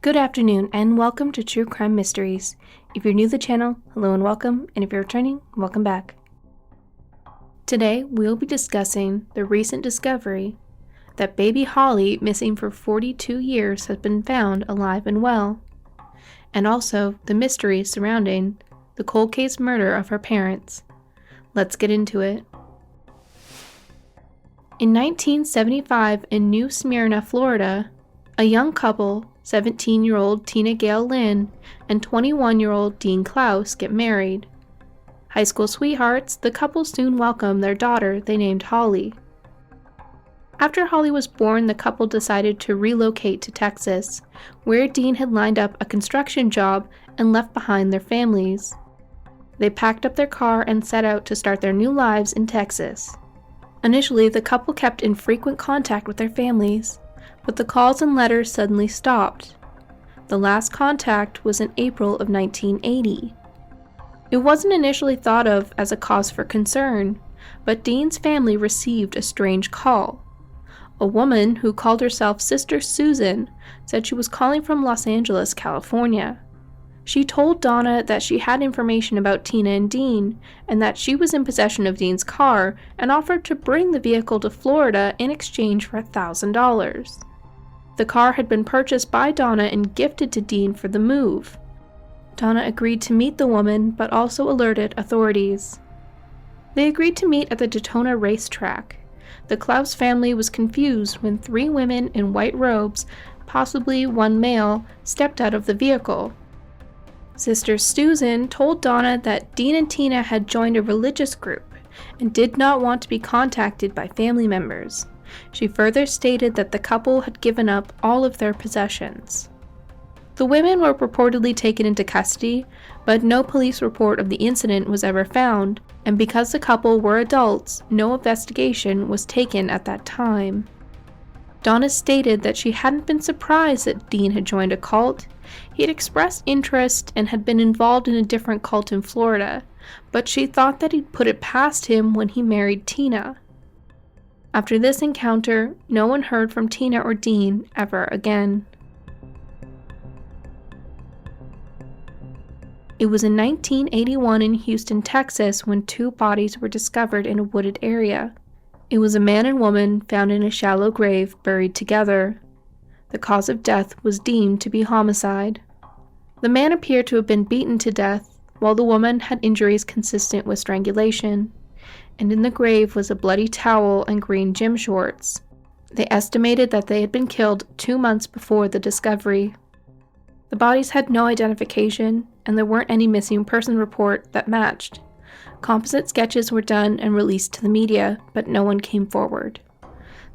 Good afternoon and welcome to True Crime Mysteries. If you're new to the channel, hello and welcome, and if you're returning, welcome back. Today, we'll be discussing the recent discovery that baby Holly, missing for 42 years, has been found alive and well, and also the mystery surrounding the cold case murder of her parents. Let's get into it. In 1975, in New Smyrna, Florida, a young couple, 17-year-old Tina Gail Lynn and 21-year-old Dean Klaus, get married. High school sweethearts, the couple soon welcomed their daughter they named Holly. After Holly was born, the couple decided to relocate to Texas, where Dean had lined up a construction job and left behind their families. They packed up their car and set out to start their new lives in Texas. Initially, the couple kept in frequent contact with their families, but the calls and letters suddenly stopped. The last contact was in April of 1980. It wasn't initially thought of as a cause for concern, but Dean's family received a strange call. A woman who called herself Sister Susan said she was calling from Los Angeles, California. She told Donna that she had information about Tina and Dean, and that she was in possession of Dean's car and offered to bring the vehicle to Florida in exchange for $1,000. The car had been purchased by Donna and gifted to Dean for the move. Donna agreed to meet the woman, but also alerted authorities. They agreed to meet at the Daytona racetrack. The Klaus family was confused when 3 women in white robes, possibly one male, stepped out of the vehicle. Sister Susan told Donna that Dean and Tina had joined a religious group and did not want to be contacted by family members. She further stated that the couple had given up all of their possessions. The women were purportedly taken into custody, but no police report of the incident was ever found, and because the couple were adults, no investigation was taken at that time. Donna stated that she hadn't been surprised that Dean had joined a cult. He had expressed interest and had been involved in a different cult in Florida, but she thought that he'd put it past him when he married Tina. After this encounter, no one heard from Tina or Dean ever again. It was in 1981 in Houston, Texas, when 2 bodies were discovered in a wooded area. It was a man and woman found in a shallow grave, buried together. The cause of death was deemed to be homicide. The man appeared to have been beaten to death, while the woman had injuries consistent with strangulation, and in the grave was a bloody towel and green gym shorts. They estimated that they had been killed 2 months before the discovery. The bodies had no identification, and there weren't any missing person report that matched. Composite sketches were done and released to the media, but no one came forward.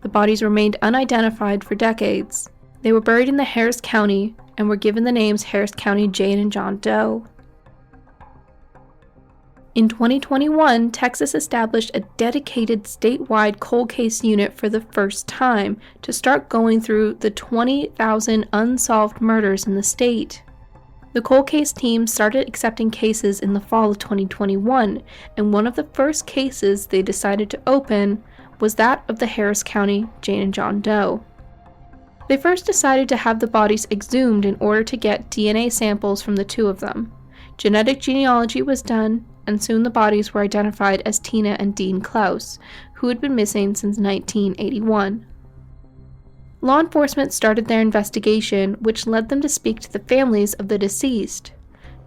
The bodies remained unidentified for decades. They were buried in the Harris County and were given the names Harris County Jane and John Doe. In 2021, Texas established a dedicated statewide cold case unit for the first time to start going through the 20,000 unsolved murders in the state. The cold case team started accepting cases in the fall of 2021, and one of the first cases they decided to open was that of the Harris County Jane and John Doe. They first decided to have the bodies exhumed in order to get DNA samples from the 2 of them. Genetic genealogy was done, and soon the bodies were identified as Tina and Dean Klaus, who had been missing since 1981. Law enforcement started their investigation, which led them to speak to the families of the deceased.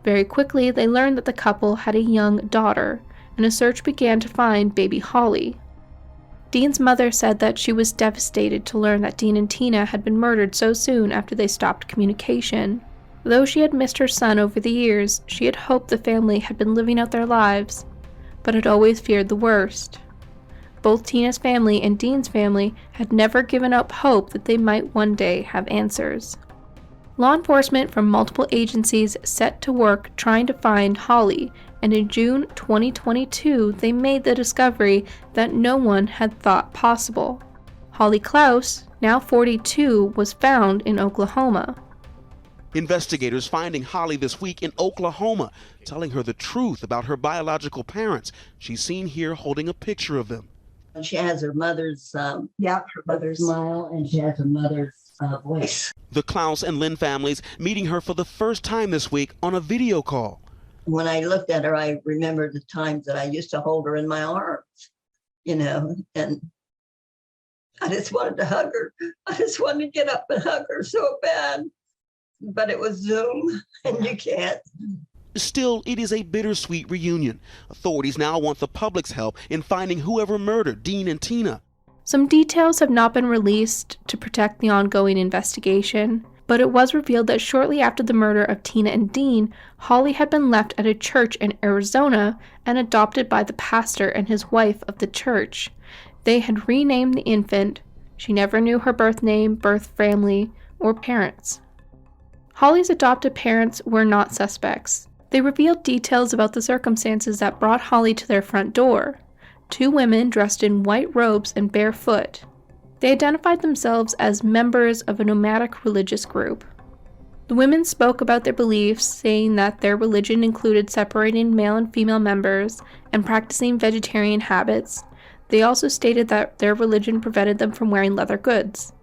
Very quickly, they learned that the couple had a young daughter, and a search began to find baby Holly. Dean's mother said that she was devastated to learn that Dean and Tina had been murdered so soon after they stopped communication. Though she had missed her son over the years, she had hoped the family had been living out their lives, but had always feared the worst. Both Tina's family and Dean's family had never given up hope that they might one day have answers. Law enforcement from multiple agencies set to work trying to find Holly, and in June 2022 they made the discovery that no one had thought possible. Holly Klaus, now 42, was found in Oklahoma. Investigators finding Holly this week in Oklahoma, telling her the truth about her biological parents. She's seen here holding a picture of them. She has her mother's her mother's smile, and she has her mother's voice. The Klaus and Lynn families meeting her for the first time this week on a video call. When I looked at her, I remembered the times that I used to hold her in my arms, and I just wanted to hug her. I just wanted to get up and hug her so bad, but it was Zoom, and you can't. Still, it is a bittersweet reunion. Authorities now want the public's help in finding whoever murdered Dean and Tina. Some details have not been released to protect the ongoing investigation, but it was revealed that shortly after the murder of Tina and Dean, Holly had been left at a church in Arizona and adopted by the pastor and his wife of the church. They had renamed the infant. She never knew her birth name, birth family, or parents. Holly's adopted parents were not suspects. They revealed details about the circumstances that brought Holly to their front door. 2 women dressed in white robes and barefoot. They identified themselves as members of a nomadic religious group. The women spoke about their beliefs, saying that their religion included separating male and female members and practicing vegetarian habits. They also stated that their religion prevented them from wearing leather goods.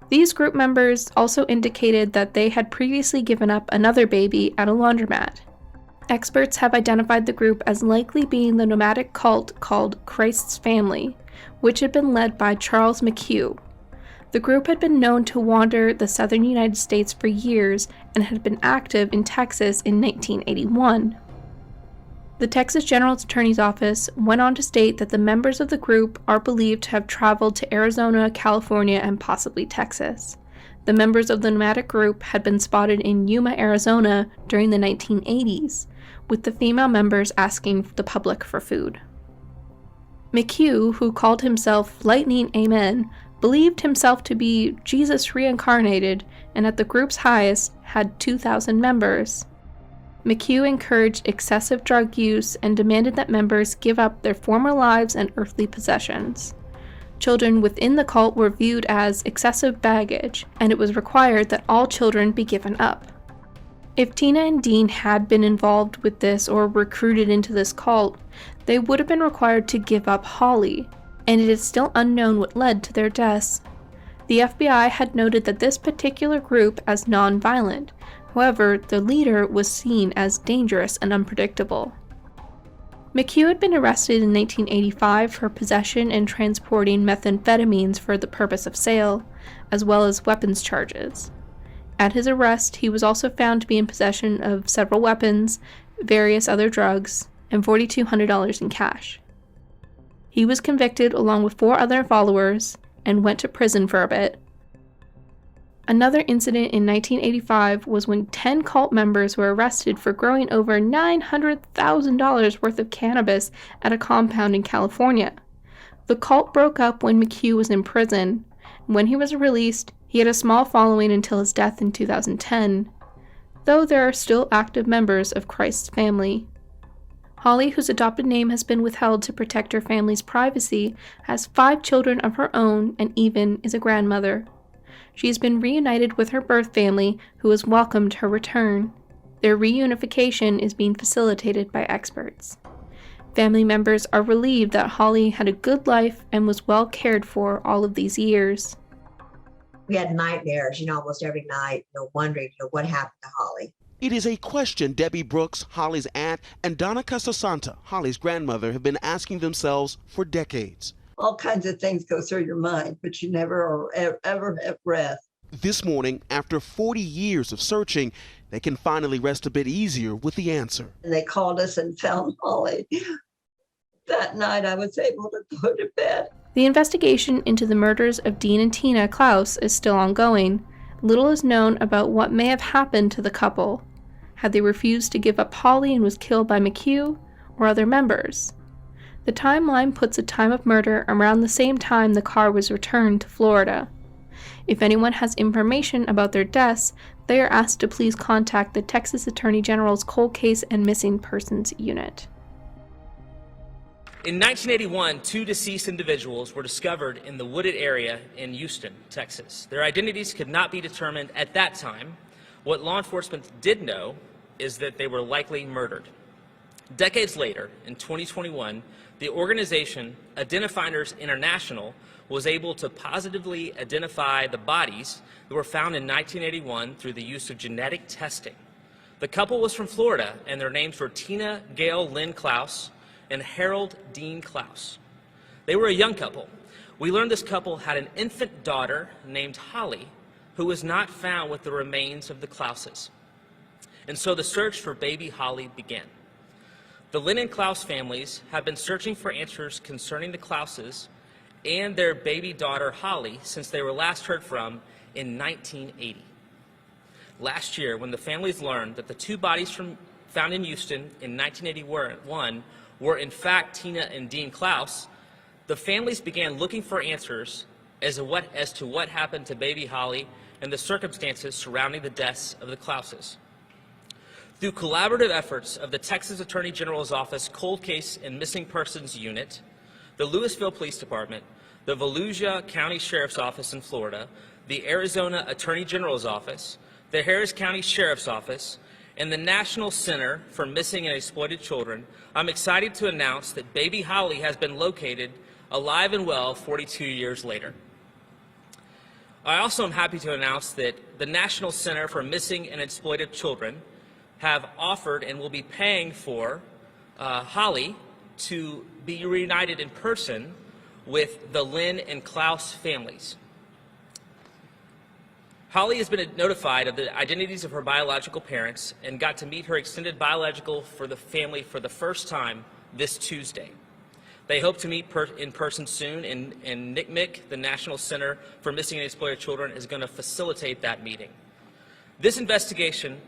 These group members also indicated that they had previously given up another baby at a laundromat. Experts have identified the group as likely being the nomadic cult called Christ's Family, which had been led by Charles McHugh. The group had been known to wander the southern United States for years and had been active in Texas in 1981. The Texas General Attorney's Office went on to state that the members of the group are believed to have traveled to Arizona, California, and possibly Texas. The members of the nomadic group had been spotted in Yuma, Arizona during the 1980s, with the female members asking the public for food. McHugh, who called himself Lightning Amen, believed himself to be Jesus reincarnated and at the group's highest had 2,000 members. McHugh encouraged excessive drug use and demanded that members give up their former lives and earthly possessions. Children within the cult were viewed as excessive baggage, and it was required that all children be given up. If Tina and Dean had been involved with this or recruited into this cult, they would have been required to give up Holly, and it is still unknown what led to their deaths. The FBI had noted that this particular group as non-violent. However, the leader was seen as dangerous and unpredictable. McHugh had been arrested in 1985 for possession and transporting methamphetamines for the purpose of sale, as well as weapons charges. At his arrest, he was also found to be in possession of several weapons, various other drugs, and $4,200 in cash. He was convicted along with 4 other followers and went to prison for a bit. Another incident in 1985 was when 10 cult members were arrested for growing over $900,000 worth of cannabis at a compound in California. The cult broke up when McHugh was in prison. When he was released, he had a small following until his death in 2010, though there are still active members of Christ's Family. Holly, whose adopted name has been withheld to protect her family's privacy, has 5 children of her own and even is a grandmother. She has been reunited with her birth family, who has welcomed her return. Their reunification is being facilitated by experts. Family members are relieved that Holly had a good life and was well cared for all of these years. We had nightmares, almost every night, wondering, what happened to Holly. It is a question Debbie Brooks, Holly's aunt, and Donna Casasanta, Holly's grandmother, have been asking themselves for decades. All kinds of things go through your mind, but you never or ever have rest. This morning, after 40 years of searching, they can finally rest a bit easier with the answer. And they called us and found Holly. That night I was able to go to bed. The investigation into the murders of Dean and Tina Klaus is still ongoing. Little is known about what may have happened to the couple. Had they refused to give up Holly and was killed by McHugh, or other members? The timeline puts a time of murder around the same time the car was returned to Florida. If anyone has information about their deaths, they are asked to please contact the Texas Attorney General's Cold Case and Missing Persons Unit. In 1981, 2 deceased individuals were discovered in the wooded area in Houston, Texas. Their identities could not be determined at that time. What law enforcement did know is that they were likely murdered. Decades later, in 2021, the organization Identifiers International was able to positively identify the bodies that were found in 1981 through the use of genetic testing. The couple was from Florida, and their names were Tina Gail Lynn Klaus and Harold Dean Klaus. They were a young couple. We learned this couple had an infant daughter named Holly, who was not found with the remains of the Klauses. And so the search for baby Holly began. The Lynn and Klaus families have been searching for answers concerning the Klauses and their baby daughter Holly since they were last heard from in 1980. Last year, when the families learned that the two bodies found in Houston in 1981 were in fact Tina and Dean Klaus, the families began looking for answers as to what happened to baby Holly and the circumstances surrounding the deaths of the Klauses. Through collaborative efforts of the Texas Attorney General's Office Cold Case and Missing Persons Unit, the Louisville Police Department, the Volusia County Sheriff's Office in Florida, the Arizona Attorney General's Office, the Harris County Sheriff's Office, and the National Center for Missing and Exploited Children, I'm excited to announce that baby Holly has been located alive and well 42 years later. I also am happy to announce that the National Center for Missing and Exploited Children have offered and will be paying for Holly to be reunited in person with the Lynn and Klaus families. Holly has been notified of the identities of her biological parents and got to meet her extended biological for the family for the first time this Tuesday. They hope to meet in person soon, and NCMEC, the National Center for Missing and Exploited Children, is going to facilitate that meeting. This investigation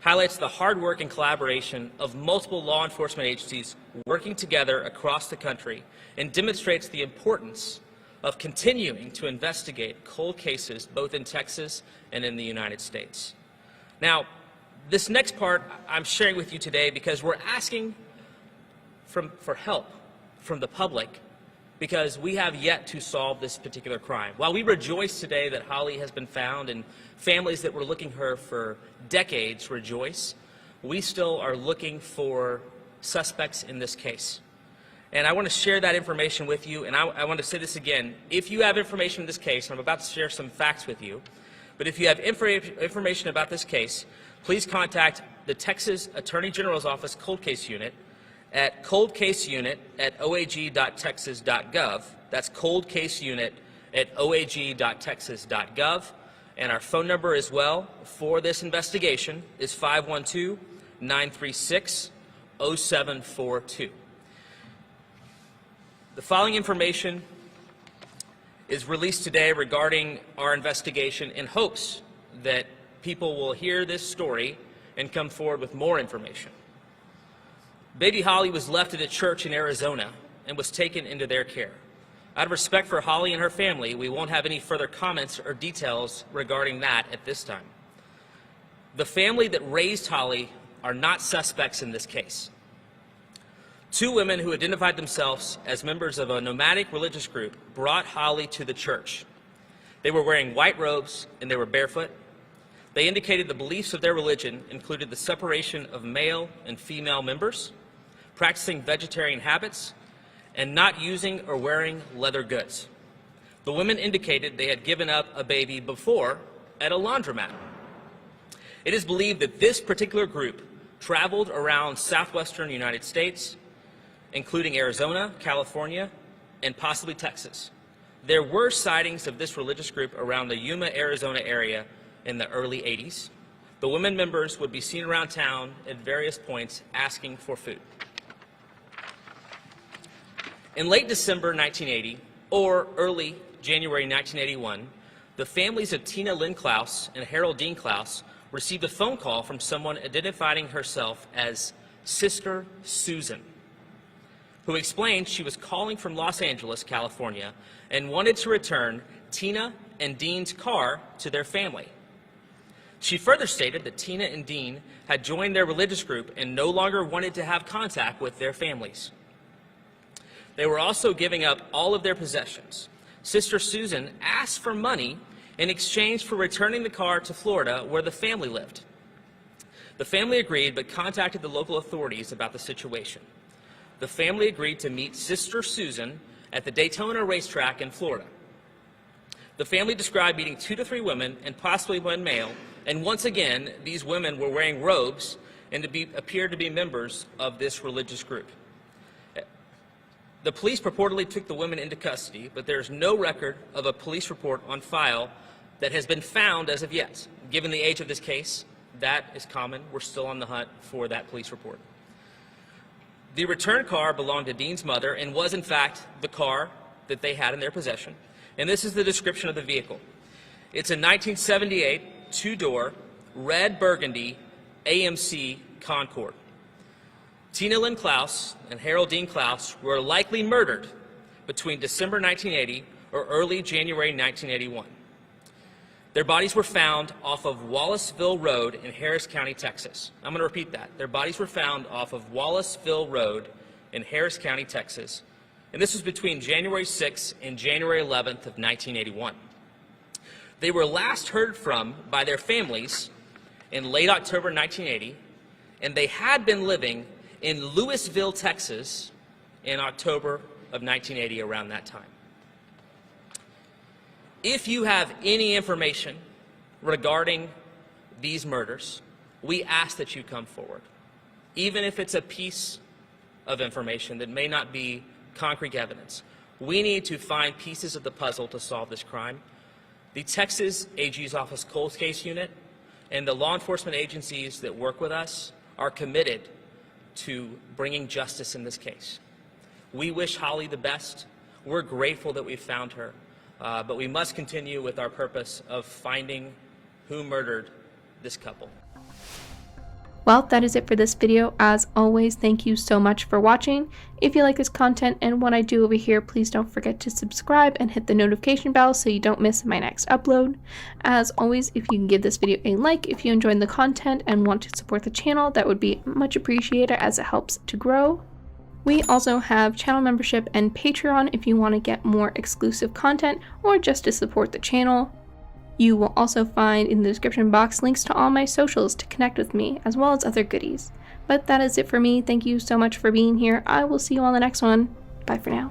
highlights the hard work and collaboration of multiple law enforcement agencies working together across the country and demonstrates the importance of continuing to investigate cold cases both in Texas and in the United States. Now, this next part I'm sharing with you today because we're asking for help from the public because we have yet to solve this particular crime. While we rejoice today that Holly has been found and families that were looking for her for decades rejoice, we still are looking for suspects in this case. And I want to share that information with you, and I want to say this again. If you have information in this case, and I'm about to share some facts with you, but if you have information about this case, please contact the Texas Attorney General's Office Cold Case Unit at coldcaseunit@oag.texas.gov. That's coldcaseunit@oag.texas.gov. And our phone number as well for this investigation is 512-936-0742. The following information is released today regarding our investigation in hopes that people will hear this story and come forward with more information. Baby Holly was left at a church in Arizona and was taken into their care. Out of respect for Holly and her family, we won't have any further comments or details regarding that at this time. The family that raised Holly are not suspects in this case. Two women who identified themselves as members of a nomadic religious group brought Holly to the church. They were wearing white robes and they were barefoot. They indicated the beliefs of their religion included the separation of male and female members, practicing vegetarian habits, and not using or wearing leather goods. The women indicated they had given up a baby before at a laundromat. It is believed that this particular group traveled around southwestern United States, including Arizona, California, and possibly Texas. There were sightings of this religious group around the Yuma, Arizona area in the early 80s. The women members would be seen around town at various points asking for food. In late December 1980 or early January 1981, the families of Tina Lynn Klaus and Harold Dean Klaus received a phone call from someone identifying herself as Sister Susan, who explained she was calling from Los Angeles, California, and wanted to return Tina and Dean's car to their family. She further stated that Tina and Dean had joined their religious group and no longer wanted to have contact with their families. They were also giving up all of their possessions. Sister Susan asked for money in exchange for returning the car to Florida where the family lived. The family agreed but contacted the local authorities about the situation. The family agreed to meet Sister Susan at the Daytona racetrack in Florida. The family described meeting 2 to 3 women and possibly 1 male, and once again, these women were wearing robes and appeared to be members of this religious group. The police purportedly took the women into custody, but there is no record of a police report on file that has been found as of yet. Given the age of this case, that is common. We're still on the hunt for that police report. The return car belonged to Dean's mother and was, in fact, the car that they had in their possession. And this is the description of the vehicle. It's a 1978 2-door red burgundy AMC Concorde. Tina Lynn Klaus and Harold Dean Klaus were likely murdered between December 1980 or early January 1981. Their bodies were found off of Wallaceville Road in Harris County, Texas. I'm going to repeat that. Their bodies were found off of Wallaceville Road in Harris County, Texas. And this was between January 6th and January 11th of 1981. They were last heard from by their families in late October 1980, and they had been living in Lewisville, Texas in October of 1980, around that time. If you have any information regarding these murders, we ask that you come forward. Even if it's a piece of information that may not be concrete evidence, we need to find pieces of the puzzle to solve this crime. The Texas AG's Office Cold Case Unit and the law enforcement agencies that work with us are committed to bringing justice in this case. We wish Holly the best. We're grateful that we found her. But we must continue with our purpose of finding who murdered this couple. Well, that is it for this video. As always, thank you so much for watching. If you like this content and what I do over here, please don't forget to subscribe and hit the notification bell so you don't miss my next upload. As always, if you can give this video a like if you enjoyed the content and want to support the channel, that would be much appreciated as it helps to grow. We also have channel membership and Patreon if you want to get more exclusive content or just to support the channel. You will also find in the description box links to all my socials to connect with me, as well as other goodies. But that is it for me. Thank you so much for being here. I will see you on the next one. Bye for now.